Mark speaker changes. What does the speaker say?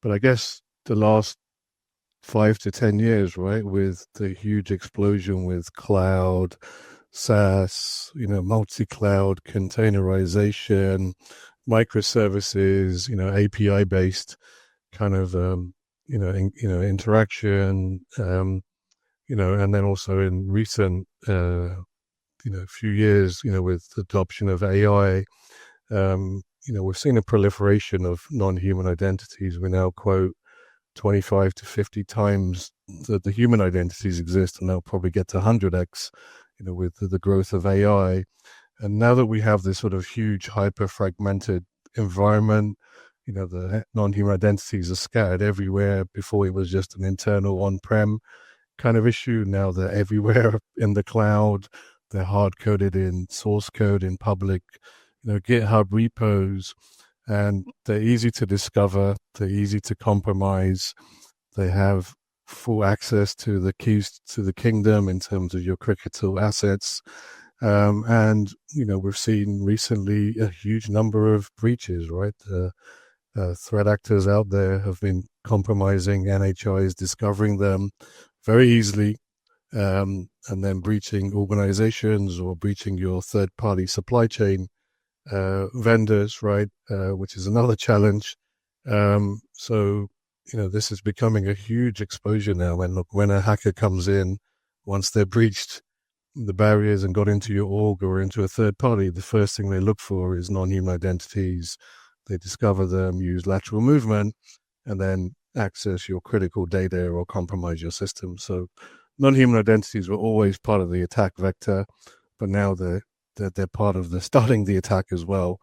Speaker 1: But I guess the last 5 to 10 years, right, with the huge explosion with cloud, SaaS, multi-cloud containerization, microservices, API based kind of interaction, and then also in recent few years, with the adoption of AI, we've seen a proliferation of non-human identities. We now quote 25 to 50 times that the human identities exist, and they'll probably get to 100x, with the growth of AI. And now that we have this sort of huge hyper-fragmented environment, the non-human identities are scattered everywhere. Before it was just an internal on-prem kind of issue. Now they're everywhere in the cloud. They're hard-coded in source code in public, GitHub repos, and they're easy to discover. They're easy to compromise. They have full access to the keys to the kingdom in terms of your critical assets. And, we've seen recently a huge number of breaches, right? Threat actors out there have been compromising NHIs, discovering them very easily, and then breaching organizations or breaching your third-party supply chain vendors, right? Which is another challenge. So, this is becoming a huge exposure now. And look, when a hacker comes in, once they're breached the barriers and got into your org or into a third party, the first thing they look for is non-human identities. They discover them, use lateral movement, and then access your critical data or compromise your system. So non-human identities were always part of the attack vector, but now they're part of the starting the attack as well.